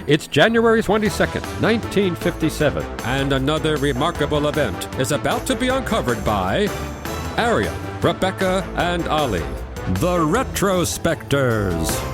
It's January 22nd, 1957, and another remarkable event is about to be uncovered by Arion, Rebecca, and Olly, the Retrospectors.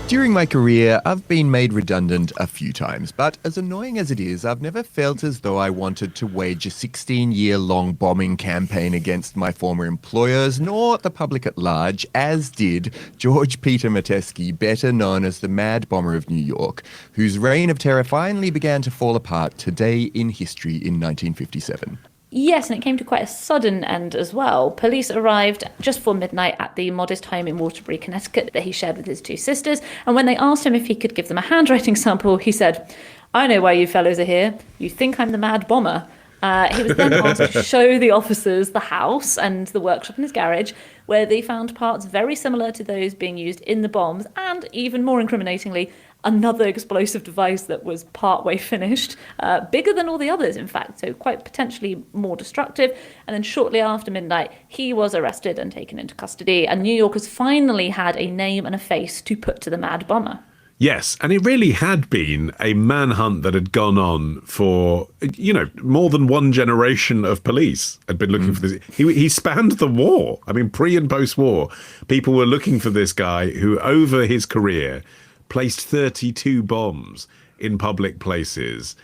During my career, I've been made redundant a few times, but as annoying as it is, I've never felt as though I wanted to wage a 16-year-long bombing campaign against my former employers, nor the public at large, as did George Peter Metesky, better known as the Mad Bomber of New York, whose reign of terror finally began to fall apart today in history in 1957. Yes, and it came to quite a sudden end as well. Police arrived just before midnight at the modest home in Waterbury, Connecticut that he shared with his two sisters, and when they asked him if he could give them a handwriting sample, he said, "I know why you fellows are here. You think I'm the Mad Bomber." He was then asked to show the officers the house and the workshop in his garage, where they found parts very similar to those being used in the bombs, and even more incriminatingly, another explosive device that was partway finished, bigger than all the others, in fact, so quite potentially more destructive. And then shortly after midnight, he was arrested and taken into custody, and New Yorkers finally had a name and a face to put to the Mad Bomber. Yes, and it really had been a manhunt that had gone on for, more than one generation of police had been looking for this. He spanned the war. I mean, pre and post-war, people were looking for this guy who, over his career, placed 32 bombs in public places,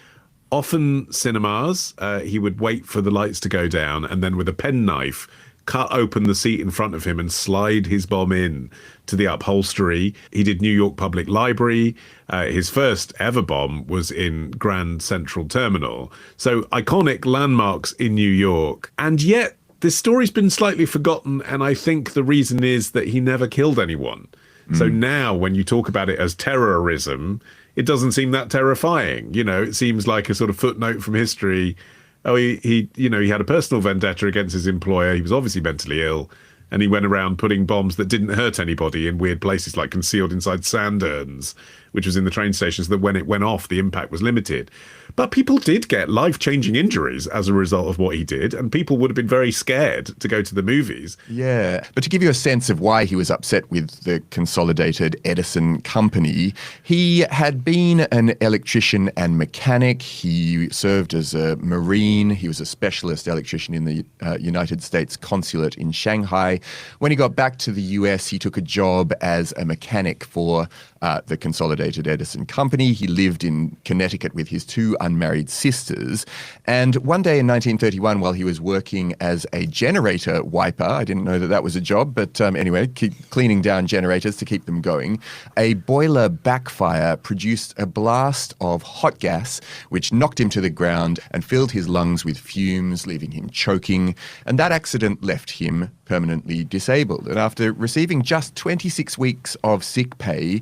often cinemas. He would wait for the lights to go down and then with a penknife cut open the seat in front of him and slide his bomb in to the upholstery. He did New York Public Library. His first ever bomb was in Grand Central Terminal. So iconic landmarks in New York. And yet this story's been slightly forgotten, and I think the reason is that he never killed anyone. So now when you talk about it as terrorism, it doesn't seem that terrifying. It seems like a sort of footnote from history. Oh, he had a personal vendetta against his employer. He was obviously mentally ill, and he went around putting bombs that didn't hurt anybody in weird places, like concealed inside sand urns, which was in the train station, so that when it went off, the impact was limited. But people did get life-changing injuries as a result of what he did, and people would have been very scared to go to the movies. Yeah, but to give you a sense of why he was upset with the Consolidated Edison Company, he had been an electrician and mechanic. He served as a Marine. He was a specialist electrician in the United States Consulate in Shanghai. When he got back to the US, he took a job as a mechanic for the Consolidated Edison Company. He lived in Connecticut with his two unmarried sisters. And one day in 1931, while he was working as a generator wiper, I didn't know that that was a job, but anyway, cleaning down generators to keep them going, a boiler backfire produced a blast of hot gas, which knocked him to the ground and filled his lungs with fumes, leaving him choking. And that accident left him permanently disabled. And after receiving just 26 weeks of sick pay,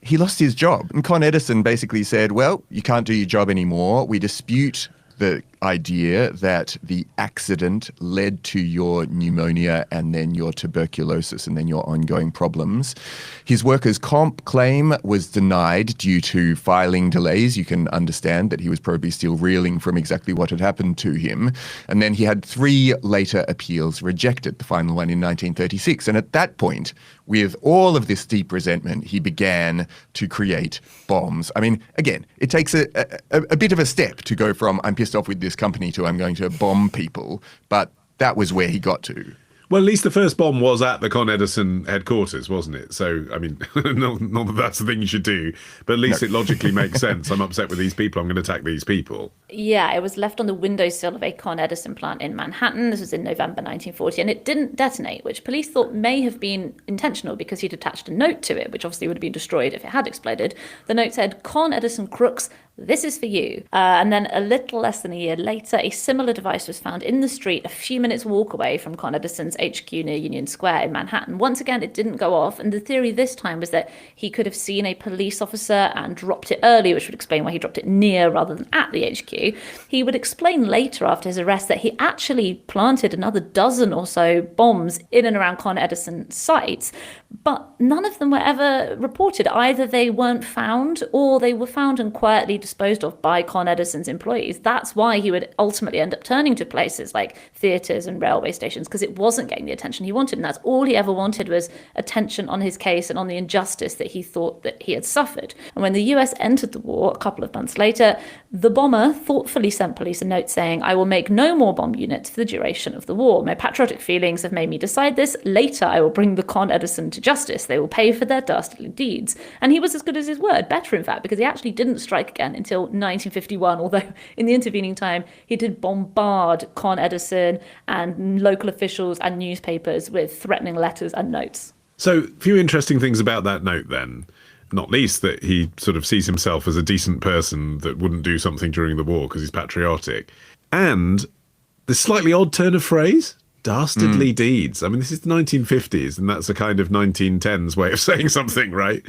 he lost his job. And Con Edison basically said, well, you can't do your job anymore. We dispute the idea that the accident led to your pneumonia and then your tuberculosis and then your ongoing problems. His workers' comp claim was denied due to filing delays. You can understand that he was probably still reeling from exactly what had happened to him. And then he had 3 later appeals rejected, the final one in 1936. And at that point, with all of this deep resentment, he began to create bombs. I mean, again, it takes a bit of a step to go from I'm pissed off with this company to I'm going to bomb people, but that was where he got to. Well, at least the first bomb was at the Con Edison headquarters, wasn't it? So, I mean, not that that's the thing you should do, but at least it logically makes sense. I'm upset with these people. I'm going to attack these people. Yeah, it was left on the windowsill of a Con Edison plant in Manhattan. This was in November 1940, and it didn't detonate, which police thought may have been intentional because he'd attached a note to it, which obviously would have been destroyed if it had exploded. The note said, "Con Edison crooks, this is for you." And then a little less than a year later, a similar device was found in the street a few minutes walk away from Con Edison's HQ near Union Square in Manhattan. Once again, it didn't go off, and the theory this time was that he could have seen a police officer and dropped it early, which would explain why he dropped it near rather than at the HQ. He would explain later after his arrest that he actually planted another dozen or so bombs in and around Con Edison sites, But none of them were ever reported. Either they weren't found or they were found and quietly disposed of by Con Edison's employees. That's why he would ultimately end up turning to places like theatres and railway stations, because it wasn't getting the attention he wanted. And that's all he ever wanted, was attention on his case and on the injustice that he thought that he had suffered. And when the US entered the war a couple of months later, the bomber thoughtfully sent police a note saying, "I will make no more bomb units for the duration of the war. My patriotic feelings have made me decide this. Later, I will bring the Con Edison to justice. They will pay for their dastardly deeds." And he was as good as his word, better in fact, because he actually didn't strike again until 1951, although in the intervening time he did bombard Con Edison and local officials and newspapers with threatening letters and notes. So, a few interesting things about that note then. Not least that he sort of sees himself as a decent person that wouldn't do something during the war because he's patriotic. And the slightly odd turn of phrase, dastardly deeds. I mean, this is the 1950s, and that's a kind of 1910s way of saying something, right?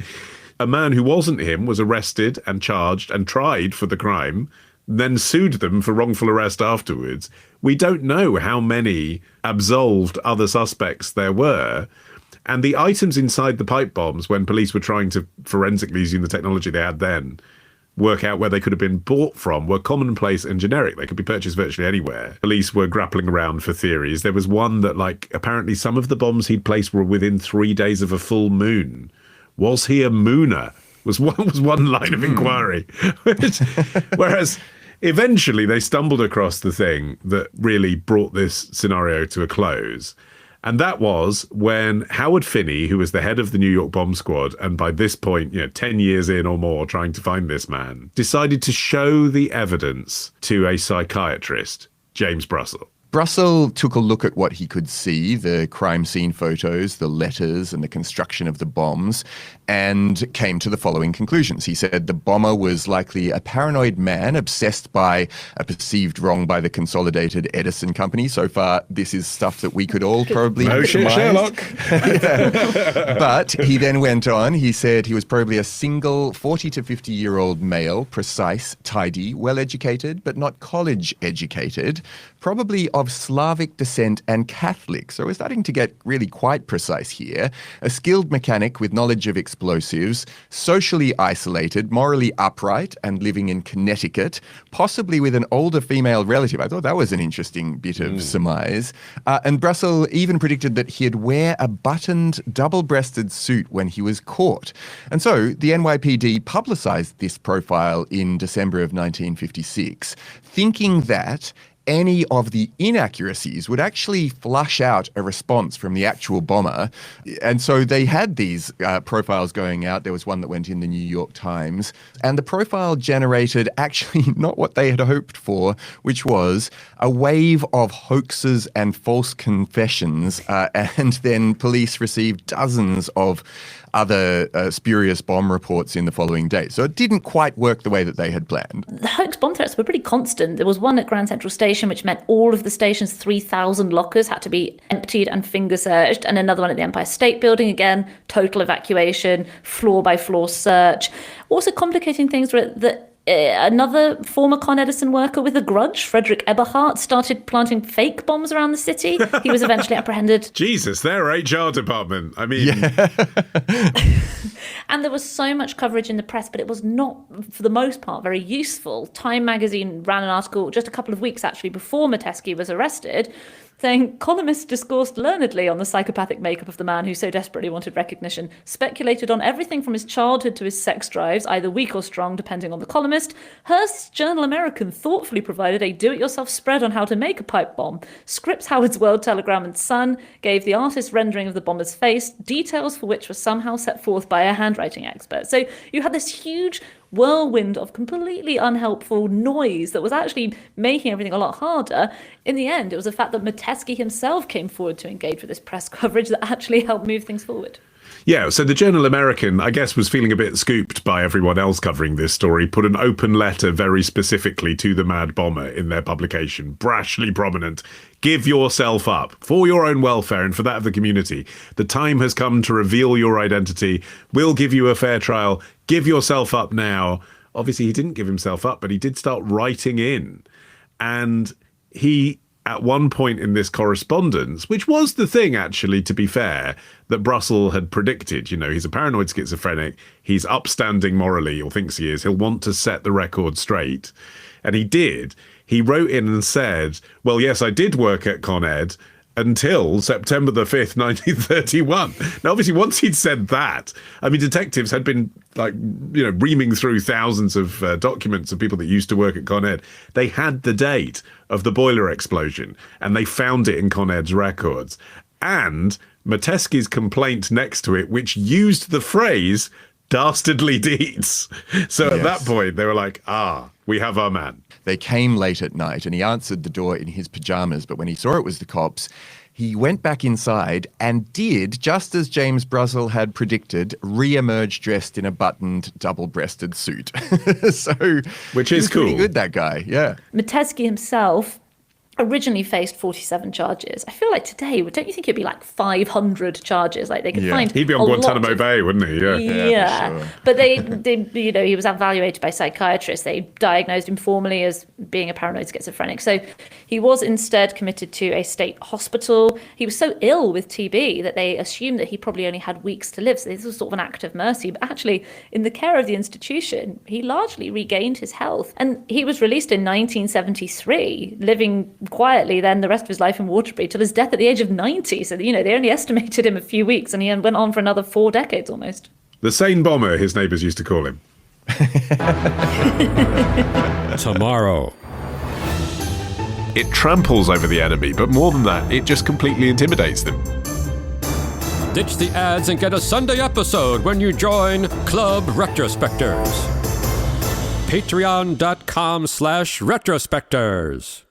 A man who wasn't him was arrested and charged and tried for the crime, then sued them for wrongful arrest afterwards. We don't know how many absolved other suspects there were. And the items inside the pipe bombs, when police were trying to forensically, using the technology they had then, work out where they could have been bought from, were commonplace and generic. They could be purchased virtually anywhere. Police were grappling around for theories. There was one that, like, apparently some of the bombs he'd placed were within 3 days of a full moon. Was he a mooner? Was one line of inquiry. Whereas eventually they stumbled across the thing that really brought this scenario to a close. And that was when Howard Finney, who was the head of the New York bomb squad, and by this point, 10 years in or more trying to find this man, decided to show the evidence to a psychiatrist, James Brussel. Brussel took a look at what he could see, the crime scene photos, the letters and the construction of the bombs, and came to the following conclusions. He said the bomber was likely a paranoid man obsessed by a perceived wrong by the Consolidated Edison Company. So far, this is stuff that we could all probably No shit, Sherlock. But he then went on. He said he was probably a single 40 to 50-year-old male, precise, tidy, well-educated, but not college-educated, probably of Slavic descent and Catholic. So we're starting to get really quite precise here. A skilled mechanic with knowledge of explosives, socially isolated, morally upright, and living in Connecticut, possibly with an older female relative. I thought that was an interesting bit of surmise. And Brussel even predicted that he'd wear a buttoned, double-breasted suit when he was caught. And so the NYPD publicized this profile in December of 1956, thinking that any of the inaccuracies would actually flush out a response from the actual bomber. And so they had these profiles going out. There was one that went in the New York Times. And the profile generated actually not what they had hoped for, which was a wave of hoaxes and false confessions. And then police received dozens of other spurious bomb reports in the following days. So it didn't quite work the way that they had planned. The hoax bomb threats were pretty constant. There was one at Grand Central Station, which meant all of the station's 3,000 lockers had to be emptied and finger searched, and another one at the Empire State Building, again, total evacuation, floor-by-floor search. Also complicating things were that another former Con Edison worker with a grudge, Frederick Eberhardt, started planting fake bombs around the city. He was eventually apprehended. Jesus, their HR department. I mean... And there was so much coverage in the press, but it was not, for the most part, very useful. Time magazine ran an article just a couple of weeks, actually, before Metesky was arrested, saying columnists discoursed learnedly on the psychopathic makeup of the man who so desperately wanted recognition, speculated on everything from his childhood to his sex drives, either weak or strong, depending on the columnist. Hearst's Journal American thoughtfully provided a do-it-yourself spread on how to make a pipe bomb. Scripps Howard's World Telegram and Sun gave the artist's rendering of the bomber's face, details for which were somehow set forth by a handwriting expert. So you had this huge whirlwind of completely unhelpful noise that was actually making everything a lot harder. In the end, it was the fact that Metesky himself came forward to engage with this press coverage that actually helped move things forward. Yeah, so the Journal American, I guess, was feeling a bit scooped by everyone else covering this story, put an open letter very specifically to the Mad Bomber in their publication, brashly prominent. Give yourself up for your own welfare and for that of the community. The time has come to reveal your identity. We'll give you a fair trial. Give yourself up now. Obviously, he didn't give himself up, but he did start writing in. And he at one point in this correspondence, which was the thing, actually, to be fair, that Brussel had predicted. You know, he's a paranoid schizophrenic. He's upstanding morally, or thinks he is. He'll want to set the record straight. And he did. He wrote in and said, well, yes, I did work at Con Ed until September the 5th, 1931. Now, obviously, once he'd said that, I mean, detectives had been, like, you know, reaming through thousands of documents of people that used to work at Con Ed. They had the date of the boiler explosion, and they found it in Con Ed's records. And Metesky's complaint next to it, which used the phrase dastardly deeds. So at that point, they were like, we have our man. They came late at night and he answered the door in his pajamas, but when he saw it was the cops, he went back inside and did, just as James Brussel had predicted, re-emerge dressed in a buttoned, double-breasted suit. Which is cool. Pretty good, that guy, yeah. Metesky himself originally faced 47 charges. I feel like today, don't you think it'd be like 500 charges? Like they could find He'd be on Guantanamo Bay, wouldn't he? Yeah. Sure. But they, you know, he was evaluated by psychiatrists. They diagnosed him formally as being a paranoid schizophrenic. So he was instead committed to a state hospital. He was so ill with TB that they assumed that he probably only had weeks to live. So this was sort of an act of mercy. But actually, in the care of the institution, he largely regained his health. And he was released in 1973, living quietly then the rest of his life in Waterbury till his death at the age of 90. So, you know, they only estimated him a few weeks and he went on for another 4 decades almost. The sane bomber, his neighbours used to call him. Tomorrow. It tramples over the enemy, but more than that, it just completely intimidates them. Ditch the ads and get a Sunday episode when you join Club Retrospectors. Patreon.com/retrospectors.